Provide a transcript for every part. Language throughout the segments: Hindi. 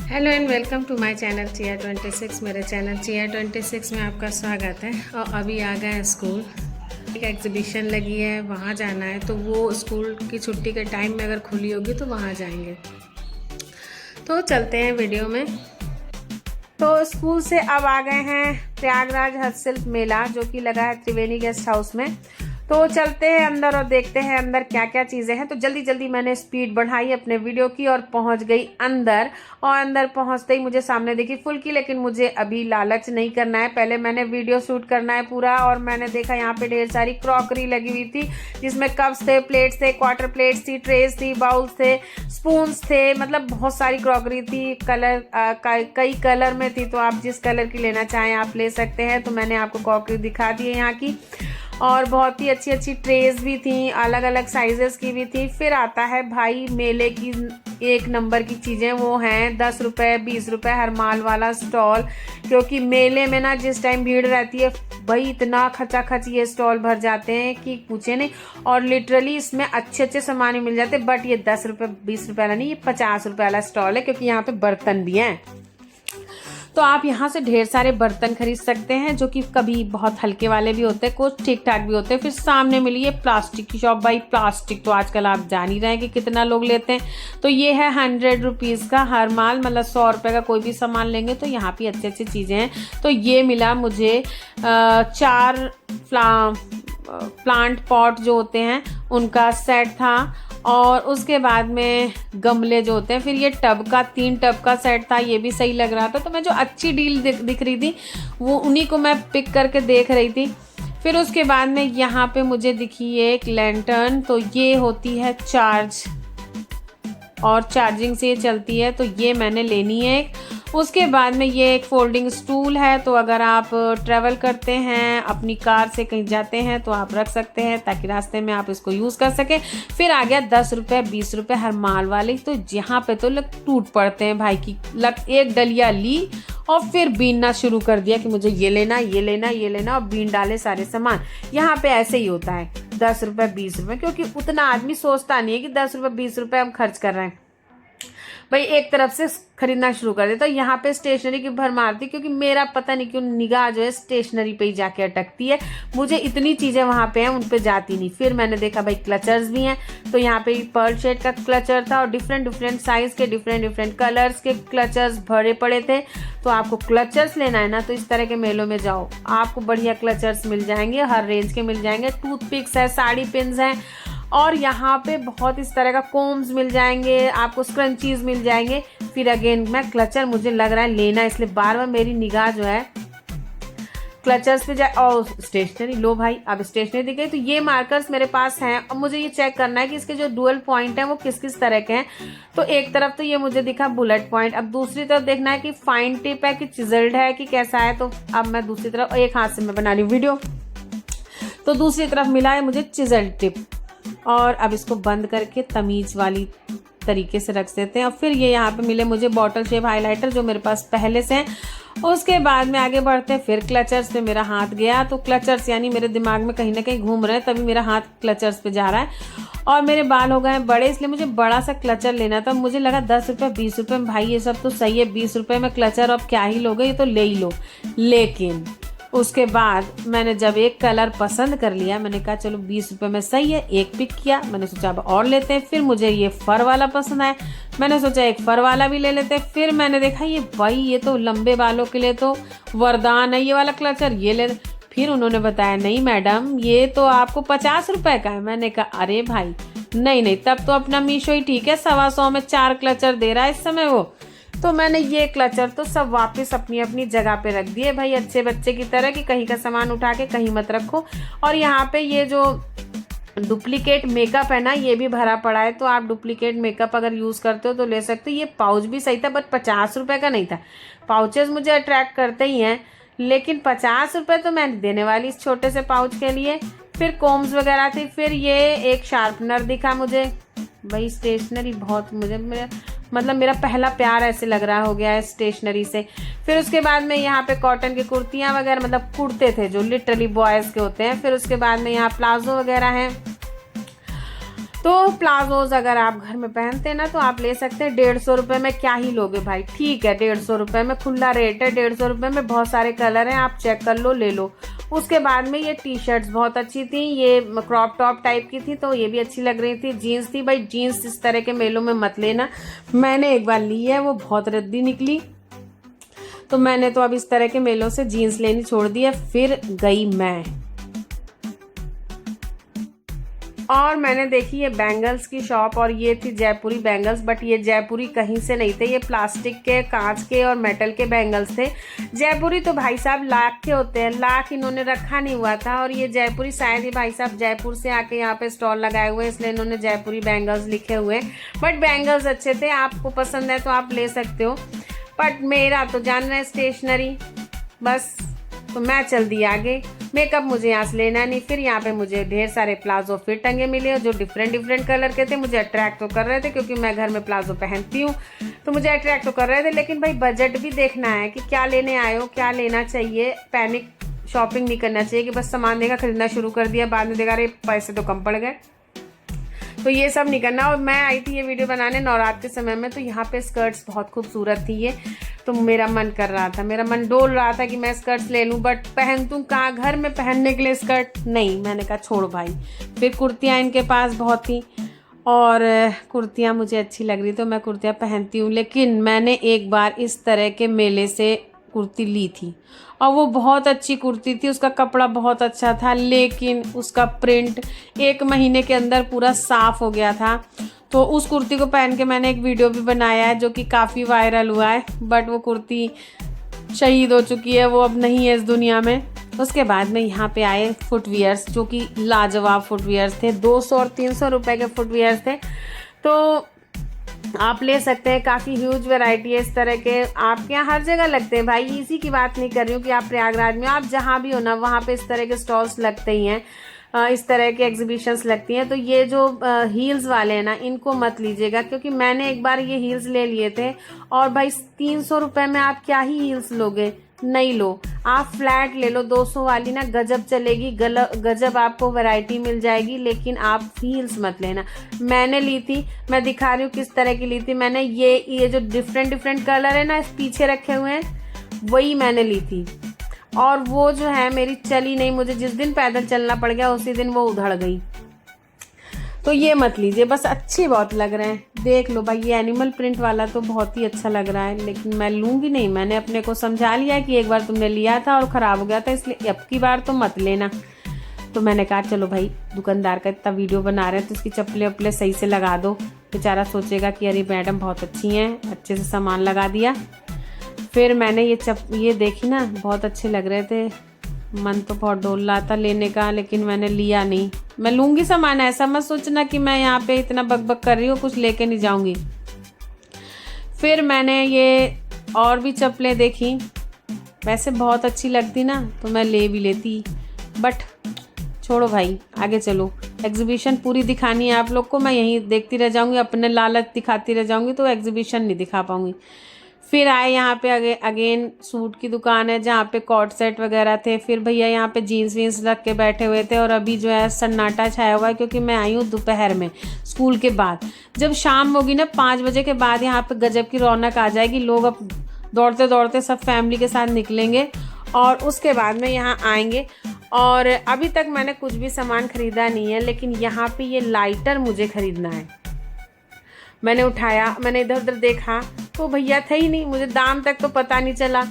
Hello and welcome to my channel Chia 26। मेरे चैनल चिया 26 में आपका स्वागत है। और अभी आ गए स्कूल, एक एग्जीबिशन लगी है, वहाँ जाना है। तो वो स्कूल की छुट्टी के टाइम में अगर खुली होगी तो वहाँ जाएंगे। तो चलते हैं वीडियो में। तो स्कूल से अब आ गए हैं प्रयागराज हस्तशिल्प मेला, जो कि लगा है त्रिवेणी गेस्ट हाउस में। तो चलते हैं अंदर और देखते हैं अंदर क्या क्या चीज़ें हैं। तो जल्दी जल्दी मैंने स्पीड बढ़ाई अपने वीडियो की और पहुंच गई अंदर। और अंदर पहुंचते ही मुझे सामने दिखी फुल्की, लेकिन मुझे अभी लालच नहीं करना है, पहले मैंने वीडियो शूट करना है पूरा। और मैंने देखा यहाँ पे ढेर सारी क्रॉकरी लगी हुई थी, जिसमें कप्स थे, प्लेट्स थे, क्वार्टर प्लेट्स थी, ट्रेस थी, बाउल्स थे, स्पून्स थे, मतलब बहुत सारी क्रॉकरी थी। कलर कई कलर में थी, तो आप जिस कलर की लेना चाहें आप ले सकते हैं। तो मैंने आपको क्रॉकरी दिखा दी है यहाँ की। और बहुत ही अच्छी अच्छी ट्रेज भी थी, अलग अलग साइजेस की भी थी। फिर आता है भाई मेले की एक नंबर की चीज़ें, वो हैं 10 रुपये 20 रुपये हर माल वाला स्टॉल। क्योंकि मेले में ना जिस टाइम भीड़ रहती है भाई, इतना खचाखच ये स्टॉल भर जाते हैं कि पूछे नहीं। और लिटरली इसमें अच्छे अच्छे सामान मिल जाते हैं। बट ये 10 रुपये 20 रुपये वाला नहीं, ये 50 रुपये वाला स्टॉल है, क्योंकि यहाँ पे बर्तन भी हैं। तो आप यहाँ से ढेर सारे बर्तन खरीद सकते हैं, जो कि कभी बहुत हल्के वाले भी होते हैं, कुछ ठीक ठाक भी होते हैं। फिर सामने मिली है प्लास्टिक की शॉप। भाई प्लास्टिक तो आजकल आप जान ही रहे हैं कि कितना लोग लेते हैं। तो ये है 100 रुपीज़ का हर माल, मतलब 100 रुपये का कोई भी सामान लेंगे तो यहाँ पे अच्छी अच्छी चीज़ें हैं। तो ये मिला मुझे 4 प्लांट पॉट जो होते हैं उनका सेट था। और उसके बाद में गमले जो होते हैं, फिर ये टब का 3 टब का सेट था, ये भी सही लग रहा था। तो मैं जो अच्छी डील दिख रही थी वो उन्हीं को मैं पिक करके देख रही थी। फिर उसके बाद में यहाँ पे मुझे दिखी एक लैंटर्न। तो ये होती है चार्ज और चार्जिंग से ये चलती है, तो ये मैंने लेनी है एक। उसके बाद में ये एक फोल्डिंग स्टूल है, तो अगर आप ट्रैवल करते हैं, अपनी कार से कहीं जाते हैं तो आप रख सकते हैं, ताकि रास्ते में आप इसको यूज़ कर सकें। फिर आ गया 10 रुपये 20 रुपये हर माल वाले। तो यहाँ पे तो लग टूट पड़ते हैं भाई की। एक डलिया ली और फिर बीनना शुरू कर दिया कि मुझे ये लेना ये लेना ये लेना, और बीन डाले सारे सामान। यहाँ पे ऐसे ही होता है 10 रुपये 20 रुपये, क्योंकि उतना आदमी सोचता नहीं है कि 10 रुपये 20 रुपये हम खर्च कर रहे हैं। भाई एक तरफ से खरीदना शुरू कर देता। यहाँ पे स्टेशनरी की भरमार थी, क्योंकि मेरा पता नहीं क्यों निगाह जो है स्टेशनरी पे ही जाके अटकती है। मुझे इतनी चीज़ें वहाँ पे हैं उन पे जाती नहीं। फिर मैंने देखा भाई क्लचर्स भी हैं। तो यहाँ पे पर्ल शेड का क्लचर था, और डिफरेंट डिफरेंट साइज़ के डिफरेंट डिफरेंट कलर्स के क्लचर्स भरे पड़े थे। तो आपको क्लचर्स लेना है ना, तो इस तरह के मेलों में जाओ, आपको बढ़िया क्लचर्स मिल जाएंगे, हर रेंज के मिल जाएंगे। टूथपिक्स है, साड़ी पिन्स हैं, और यहाँ पे बहुत इस तरह का कोम्स मिल जाएंगे, आपको स्क्रंचीज मिल जाएंगे। फिर अगेन मैं क्लचर मुझे लग रहा है लेना, इसलिए बार बार मेरी निगाह जो है क्लचर्स पे जाए। और स्टेशनरी, लो भाई अब स्टेशनरी दिख गई। तो ये मार्कर्स मेरे पास हैं, और मुझे ये चेक करना है कि इसके जो डुअल पॉइंट हैं वो किस किस तरह के हैं। तो एक तरफ तो ये मुझे दिखा बुलेट पॉइंट, अब दूसरी तरफ देखना है कि फाइन टिप है कि चिजल्ड है कि कैसा है। तो अब मैं दूसरी तरफ, एक हाथ से मैं बना रही हूँ वीडियो, तो दूसरी तरफ मिला है मुझे चिजल्ड टिप। और अब इसको बंद करके तमीज वाली तरीके से रख देते हैं। और फिर ये यहाँ पे मिले मुझे बॉटल शेप हाइलाइटर, जो मेरे पास पहले से हैं। उसके बाद में आगे बढ़ते हैं, फिर क्लचर्स पे मेरा हाथ गया। तो क्लचर्स यानी मेरे दिमाग में कहीं ना कहीं घूम रहे हैं, तभी मेरा हाथ क्लचर्स पे जा रहा है। और मेरे बाल हो गए हैं बड़े, इसलिए मुझे बड़ा सा क्लचर लेना था। मुझे लगा 10 रुपये 20 रुपये में भाई ये सब तो सही है, 20 रुपये में क्लचर अब क्या ही लोगे, ये तो ले ही लो। लेकिन उसके बाद मैंने जब एक कलर पसंद कर लिया, मैंने कहा चलो 20 रुपये में सही है, एक पिक किया। मैंने सोचा अब और लेते हैं। फिर मुझे ये फर वाला पसंद आया, मैंने सोचा एक फर वाला भी ले लेते हैं। फिर मैंने देखा ये भाई ये तो लंबे बालों के लिए तो वरदान है ये वाला क्लचर, ये ले। फिर उन्होंने बताया नहीं मैडम ये तो आपको 50 रुपये का है। मैंने कहा अरे भाई नहीं, तब तो अपना मीशो ही ठीक है, 125 में 4 क्लचर दे रहा है इस समय वो। तो मैंने ये क्लचर तो सब वापस अपनी अपनी जगह पे रख दिए भाई, अच्छे बच्चे की तरह, कि कहीं का सामान उठा के कहीं मत रखो। और यहाँ पे ये जो डुप्लीकेट मेकअप है ना, ये भी भरा पड़ा है। तो आप डुप्लीकेट मेकअप अगर यूज़ करते हो तो ले सकते हो। ये पाउच भी सही था, बट 50 रुपये का नहीं था। पाउचेस मुझे अट्रैक्ट करते ही हैं, लेकिन 50 रुपये तो मैं देने वाली इस छोटे से पाउच के लिए। फिर कोम्स वगैरह थी। फिर ये एक शार्पनर दिखा मुझे। भाई स्टेशनरी बहुत मुझे मेरा पहला प्यार ऐसे लग रहा हो गया है स्टेशनरी से। फिर उसके बाद में यहाँ पे कॉटन की कुर्तियाँ वगैरह, मतलब कुर्ते थे जो लिटरली बॉयज़ के होते हैं। फिर उसके बाद में यहाँ प्लाजो वगैरह हैं। तो प्लाजोज अगर आप घर में पहनते हैं ना तो आप ले सकते हैं। 150 रुपये में क्या ही लोगे भाई, ठीक है 150 रुपये में खुला रेट है। 150 रुपये में बहुत सारे कलर हैं, आप चेक कर लो, ले लो। उसके बाद में ये टी शर्ट्स बहुत अच्छी थी, ये क्रॉप टॉप टाइप की थी तो ये भी अच्छी लग रही थी। जीन्स थी भाई, जीन्स इस तरह के मेलों में मत लेना, मैंने एक बार ली है वो बहुत रद्दी निकली, तो मैंने तो अब इस तरह के मेलों से जीन्स लेनी छोड़ दी है। फिर गई मैं और मैंने देखी ये बैंगल्स की शॉप, और ये थी जयपुरी बैंगल्स, बट ये जयपुरी कहीं से नहीं थे, ये प्लास्टिक के, कांच के और मेटल के बैंगल्स थे। जयपुरी तो भाई साहब लाख के होते हैं, लाख इन्होंने रखा नहीं हुआ था, और ये जयपुरी शायद ही भाई साहब जयपुर से आके यहाँ पे स्टॉल लगाए हुए, इसलिए इन्होंने जयपुरी बैंगल्स लिखे हुए। बट बैंगल्स अच्छे थे, आपको पसंद है तो आप ले सकते हो, बट मेरा तो जानना है स्टेशनरी बस, तो मैं चल दी आगे। मेकअप मुझे यहाँ से लेना नहीं। फिर यहाँ पे मुझे ढेर सारे प्लाजो फिर टंगे मिले जो डिफरेंट डिफरेंट कलर के थे, मुझे अट्रैक्ट तो कर रहे थे क्योंकि मैं घर में प्लाजो पहनती हूँ, तो मुझे अट्रैक्ट तो कर रहे थे। लेकिन भाई बजट भी देखना है कि क्या लेने आए हो, क्या लेना चाहिए। पैनिक शॉपिंग नहीं करना चाहिए कि बस सामान देखा खरीदना शुरू कर दिया, बाद में देखा अरे पैसे तो कम पड़ गए, तो ये सब नहीं करना। और मैं आई थी ये वीडियो बनाने नवरात्र के समय में, तो यहाँ पे स्कर्ट्स बहुत खूबसूरत थी ये, तो मेरा मन कर रहा था, मेरा मन डोल रहा था कि मैं स्कर्ट्स ले लूँ, बट पहन तूँ कहाँ, घर में पहनने के लिए स्कर्ट नहीं। मैंने कहा छोड़ भाई। फिर कुर्तियाँ इनके पास बहुत थी और कुर्तियाँ मुझे अच्छी लग रही तो मैं कुर्तियाँ पहनती हूँ। लेकिन मैंने एक बार इस तरह के मेले से कुर्ती ली थी और वो बहुत अच्छी कुर्ती थी, उसका कपड़ा बहुत अच्छा था, लेकिन उसका प्रिंट 1 महीने के अंदर पूरा साफ हो गया था। तो उस कुर्ती को पहन के मैंने एक वीडियो भी बनाया है जो कि काफ़ी वायरल हुआ है, बट वो कुर्ती शहीद हो चुकी है, वो अब नहीं है इस दुनिया में। उसके बाद में यहाँ पे आए फुटवियर्स जो कि लाजवाब फुटवियर्स थे, 200 और 300 रुपए के फुटवियर्स थे, तो आप ले सकते हैं। काफ़ी ह्यूज वैरायटी है इस तरह के, आपके यहाँ हर जगह लगते हैं भाई, इसी की बात नहीं कर रही हूँ कि आप प्रयागराज में, आप जहाँ भी हो ना वहाँ पे इस तरह के स्टॉल्स लगते ही हैं, इस तरह के एग्जीबिशंस लगती हैं। तो ये जो हील्स वाले हैं ना, इनको मत लीजिएगा, क्योंकि मैंने एक बार ये हील्स ले लिए थे और भाई 300 रुपये में आप क्या ही हील्स लोगे, नहीं लो, आप फ्लैट ले लो 200 वाली ना, गजब चलेगी, गजब आपको वैरायटी मिल जाएगी, लेकिन आप हील्स मत लेना। मैंने ली थी, मैं दिखा रही हूँ किस तरह की ली थी मैंने, ये जो डिफरेंट डिफरेंट कलर है ना इस पीछे रखे हुए हैं, वही मैंने ली थी, और वो जो है मेरी चली नहीं, मुझे जिस दिन पैदल चलना पड़ गया उसी दिन वो उधड़ गई। तो ये मत लीजिए, बस अच्छे बहुत लग रहे हैं, देख लो भाई। ये एनिमल प्रिंट वाला तो बहुत ही अच्छा लग रहा है, लेकिन मैं लूँगी नहीं, मैंने अपने को समझा लिया है कि एक बार तुमने लिया था और ख़राब हो गया था, इसलिए अब की बार तो मत लेना। तो मैंने कहा चलो भाई, दुकानदार का इतना वीडियो बना रहे हैं तो इसकी चप्पलें वप्पलें सही से लगा दो, बेचारा सोचेगा कि अरे मैडम बहुत अच्छी हैं, अच्छे से सामान लगा दिया। फिर मैंने ये देखी ना, बहुत अच्छे लग रहे थे, मन तो बहुत डोल रहा था लेने का, लेकिन मैंने लिया नहीं। मैं लूँगी सामान, ऐसा मत सोचना कि मैं यहाँ पे इतना बकबक कर रही हूँ कुछ लेके नहीं जाऊँगी। फिर मैंने ये और भी चप्पलें देखी, वैसे बहुत अच्छी लगती ना तो मैं ले भी लेती, बट छोड़ो भाई, आगे चलो। एग्जीबिशन पूरी दिखानी है आप लोग को, मैं यहीं देखती रह जाऊँगी, अपने लालच दिखाती रह जाऊँगी, तो एग्जीबिशन नहीं दिखा पाऊँगी। फिर आए यहाँ पे अगेन सूट की दुकान है जहाँ पे कॉट सेट वगैरह थे। फिर भैया यहाँ पे जीन्स वीन्स रख के बैठे हुए थे, और अभी जो है सन्नाटा छाया हुआ है क्योंकि मैं आई हूँ दोपहर में स्कूल के बाद। जब शाम होगी ना 5 बजे के बाद यहाँ पे गजब की रौनक आ जाएगी, लोग अब दौड़ते दौड़ते सब फैमिली के साथ निकलेंगे और उसके बाद में यहाँ आएंगे। और अभी तक मैंने कुछ भी सामान ख़रीदा नहीं है, लेकिन यहाँ पर ये लाइटर मुझे ख़रीदना है। मैंने उठाया, मैंने इधर उधर देखा तो भैया थे ही नहीं, मुझे दाम तक तो पता नहीं चला,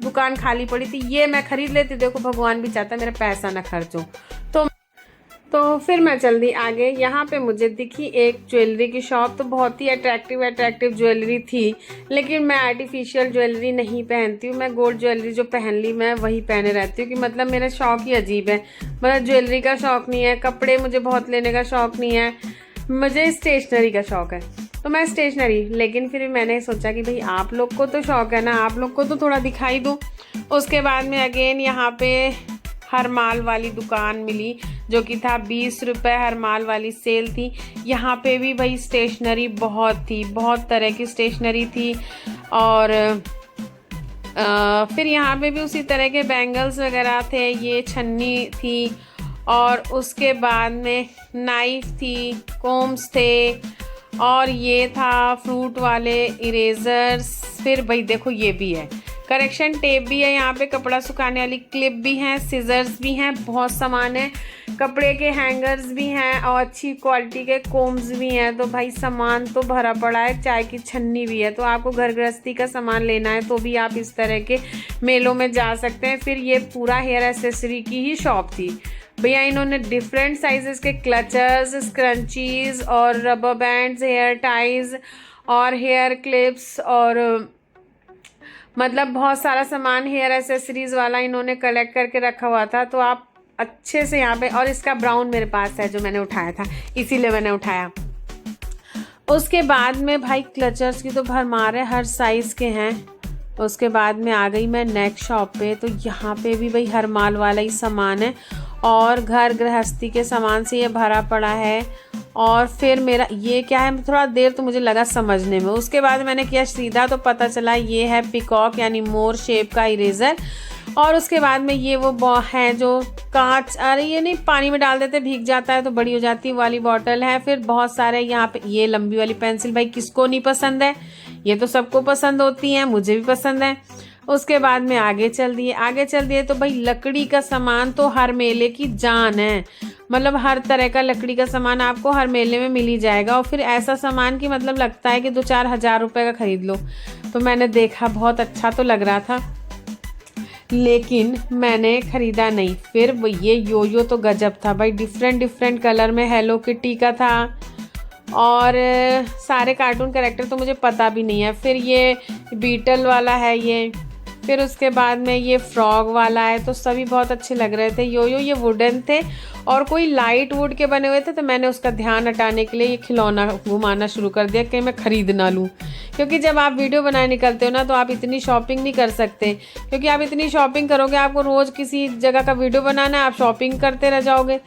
दुकान खाली पड़ी थी। ये मैं खरीद लेती, देखो भगवान भी चाहता मेरा पैसा ना खर्च हो। तो फिर मैं चल दी आगे। यहाँ पे मुझे दिखी एक ज्वेलरी की शॉप, तो बहुत ही अट्रैक्टिव ज्वेलरी थी, लेकिन मैं आर्टिफिशियल ज्वेलरी नहीं पहनती हूँ, मैं गोल्ड ज्वेलरी जो पहन ली मैं वही पहने रहती हूँ, कि मतलब मेरा शौक ही अजीब है। मतलब ज्वेलरी का शौक नहीं है, कपड़े मुझे बहुत लेने का शौक नहीं है, मुझे स्टेशनरी का शौक है, तो मैं स्टेशनरी। लेकिन फिर मैंने सोचा कि भाई आप लोग को तो शौक है ना, आप लोग को तो थोड़ा दिखाई दूँ। उसके बाद में अगेन यहाँ पे हर माल वाली दुकान मिली, जो कि था 20 रुपये, हर माल वाली सेल थी। यहाँ पे भी भाई स्टेशनरी बहुत थी, बहुत तरह की स्टेशनरी थी। और फिर यहाँ पे भी उसी तरह के बैंगल्स वगैरह थे, ये छन्नी थी और उसके बाद में नाइफ थी, कोम्स थे, और ये था फ्रूट वाले इरेजर्स। फिर भाई देखो ये भी है, करेक्शन टेप भी है यहाँ पे, कपड़ा सुखाने वाली क्लिप भी हैं, सिजर्स भी हैं, बहुत सामान है, कपड़े के हैंगर्स भी हैं और अच्छी क्वालिटी के कोम्स भी हैं। तो भाई सामान तो भरा पड़ा है, चाय की छन्नी भी है। तो आपको घर गृहस्थी का सामान लेना है तो भी आप इस तरह के मेलों में जा सकते हैं। फिर ये पूरा हेयर एसेसरी की ही शॉप थी भैया। इन्होंने डिफरेंट साइजेस के क्लचर्स, स्क्रंचीज और रबर बैंड्स, हेयर टाइज और हेयर क्लिप्स और मतलब बहुत सारा सामान हेयर एसेसरीज वाला इन्होंने कलेक्ट करके रखा हुआ था। तो आप अच्छे से यहाँ पे, और इसका ब्राउन मेरे पास है जो मैंने उठाया था, इसीलिए मैंने उठाया। उसके बाद में भाई क्लचर्स की तो भरमार है, हर साइज़ के हैं। उसके बाद में आ गई मैं नेक्स्ट शॉप पे। तो यहाँ पे भी भाई हर माल वाला ही सामान है और घर गृहस्थी के सामान से ये भरा पड़ा है। और फिर मेरा ये क्या है, थोड़ा देर तो मुझे लगा समझने में। उसके बाद मैंने किया सीधा तो पता चला ये है पिकॉक यानी मोर शेप का इरेज़र। और उसके बाद में ये वो है जो कांच, अरे ये नहीं पानी में डाल देते भीग जाता है तो बड़ी हो जाती है वाली बॉटल है। फिर बहुत सारे यहाँ पे ये लंबी वाली पेंसिल, भाई किसको नहीं पसंद है, ये तो सबको पसंद होती है, मुझे भी पसंद है। उसके बाद में आगे चल दिए तो भाई लकड़ी का सामान तो हर मेले की जान है। मतलब हर तरह का लकड़ी का सामान आपको हर मेले में मिल ही जाएगा। और फिर ऐसा सामान कि मतलब लगता है कि 2-4 हज़ार रुपये का खरीद लो। तो मैंने देखा, बहुत अच्छा तो लग रहा था लेकिन मैंने ख़रीदा नहीं। फिर ये योयो तो गजब था भाई, डिफरेंट कलर में हेलो किटी का था और सारे कार्टून कैरेक्टर तो मुझे पता भी नहीं है। फिर ये बीटल वाला है ये, फिर उसके बाद में ये फ्रॉग वाला है। तो सभी बहुत अच्छे लग रहे थे। योयो ये वुडन थे और कोई लाइट वुड के बने हुए थे। तो मैंने उसका ध्यान हटाने के लिए ये खिलौना घुमाना शुरू कर दिया कि मैं ख़रीद ना लूँ, क्योंकि जब आप वीडियो बनाने निकलते हो ना तो आप इतनी शॉपिंग नहीं कर सकते, क्योंकि आप इतनी शॉपिंग करोगे, आपको रोज़ किसी जगह का वीडियो बनाना है, आप शॉपिंग करते रह जाओगे।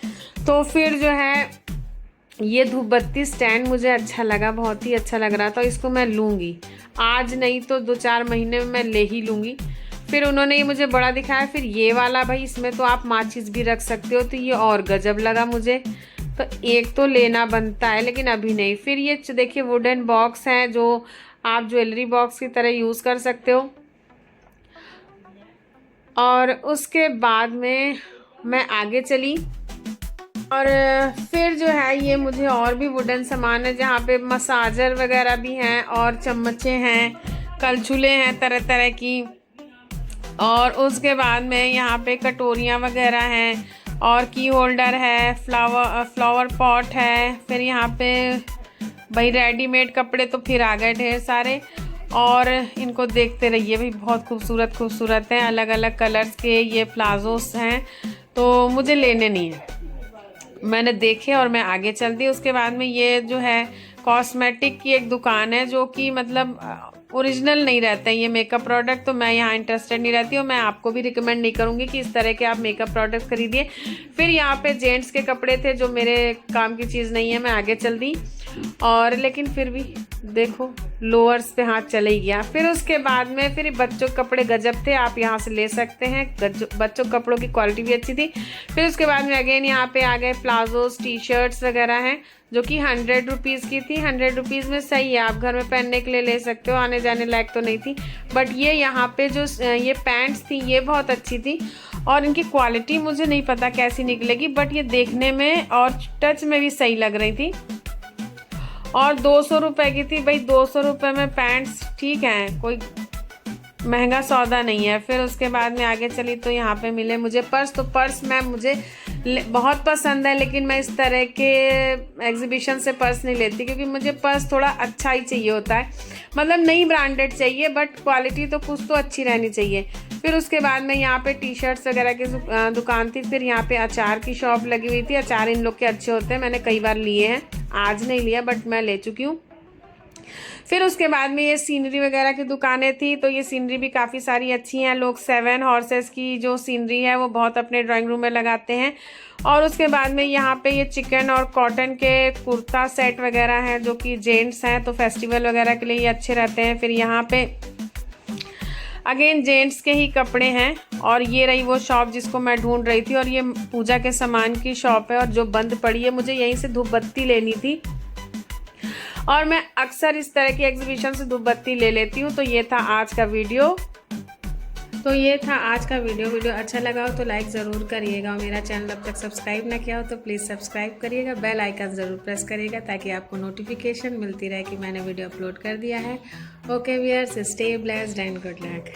तो फिर जो है ये धूप बत्ती स्टैंड मुझे अच्छा लगा, बहुत ही अच्छा लग रहा था। इसको मैं लूँगी, आज नहीं तो 2-4 महीने में मैं ले ही लूँगी। फिर उन्होंने ये मुझे बड़ा दिखाया। फिर ये वाला भाई, इसमें तो आप माचिस भी रख सकते हो, तो ये और गजब लगा मुझे। तो एक तो लेना बनता है लेकिन अभी नहीं। फिर ये देखिए वुडन बॉक्स हैं जो आप ज्वेलरी बॉक्स की तरह यूज़ कर सकते हो। और उसके बाद में मैं आगे चली और फिर जो है ये मुझे और भी वुडन सामान है जहाँ पे मसाजर वगैरह भी हैं और चम्मचें हैं, कलछुले हैं तरह तरह की। और उसके बाद में यहाँ पे कटोरियाँ वगैरह हैं और की होल्डर है, फ्लावर पॉट है। फिर यहाँ पे भाई रेडीमेड कपड़े तो फिर आ गए ढेर सारे और इनको देखते रहिए भाई, बहुत खूबसूरत हैं, अलग अलग कलर्स के ये प्लाजोस हैं। तो मुझे लेने नहीं है, मैंने देखे और मैं आगे चल दी। उसके बाद में ये जो है कॉस्मेटिक की एक दुकान है जो कि मतलब ओरिजिनल नहीं रहते हैं ये मेकअप प्रोडक्ट। तो मैं यहाँ इंटरेस्टेड नहीं रहती हूँ, मैं आपको भी रिकमेंड नहीं करूँगी कि इस तरह के आप मेकअप प्रोडक्ट खरीदिए। फिर यहाँ पे जेंट्स के कपड़े थे जो मेरे काम की चीज़ नहीं है, मैं आगे चल दी। और लेकिन फिर भी देखो लोअर्स पे हाथ चले ही गया। फिर उसके बाद में फिर बच्चों के कपड़े गजब थे, आप यहाँ से ले सकते हैं, बच्चों के कपड़ों की क्वालिटी भी अच्छी थी। फिर उसके बाद में अगेन यहाँ पे आ गए प्लाजोस, टी शर्ट्स वगैरह हैं जो कि 100 रुपीज़ की थी। 100 रुपीज़ में सही है, आप घर में पहनने के लिए ले सकते हो, आने जाने लायक तो नहीं थी। बट ये यहाँ पे जो ये पैंट्स थी ये बहुत अच्छी थी और इनकी क्वालिटी मुझे नहीं पता कैसी निकलेगी, बट ये देखने में और टच में भी सही लग रही थी। और 200 रुपये की थी भाई, 200 रुपये में पैंट्स ठीक हैं, कोई महंगा सौदा नहीं है। फिर उसके बाद में आगे चली तो यहाँ पे मिले मुझे पर्स। तो पर्स मुझे बहुत पसंद है लेकिन मैं इस तरह के एग्जीबिशन से पर्स नहीं लेती, क्योंकि मुझे पर्स थोड़ा अच्छा ही चाहिए होता है, मतलब नहीं ब्रांडेड चाहिए बट क्वालिटी तो कुछ तो अच्छी रहनी चाहिए। फिर उसके बाद में यहाँ पे टी शर्ट्स वगैरह की दुकान थी। फिर यहाँ पे अचार की शॉप लगी हुई थी, अचार इन लोग के अच्छे होते हैं, मैंने कई बार लिए हैं, आज नहीं लिया बट मैं ले चुकी हूँ। फिर उसके बाद में ये सीनरी वगैरह की दुकानें थी। तो ये सीनरी भी काफ़ी सारी अच्छी हैं, लोग 7 हॉर्सेस की जो सीनरी है वो बहुत अपने ड्राइंग रूम में लगाते हैं। और उसके बाद में यहाँ पे ये चिकन और कॉटन के कुर्ता सेट वगैरह हैं जो कि जेंट्स हैं, तो फेस्टिवल वगैरह के लिए ये अच्छे रहते हैं। फिर यहाँ पे अगेन जेंट्स के ही कपड़े हैं और ये रही वो शॉप जिसको मैं ढूंढ रही थी, और ये पूजा के सामान की शॉप है और जो बंद पड़ी है। मुझे यहीं से धूप बत्ती लेनी थी और मैं अक्सर इस तरह की एग्जीबिशन से धूप बत्ती ले लेती हूँ। तो ये था आज का वीडियो। वीडियो अच्छा लगा हो तो लाइक ज़रूर करिएगा, और मेरा चैनल अब तक सब्सक्राइब ना किया हो तो प्लीज़ सब्सक्राइब करिएगा, बेल आइकन ज़रूर प्रेस करिएगा ताकि आपको नोटिफिकेशन मिलती रहे कि मैंने वीडियो अपलोड कर दिया है। Okay viewers, stay blessed and good luck.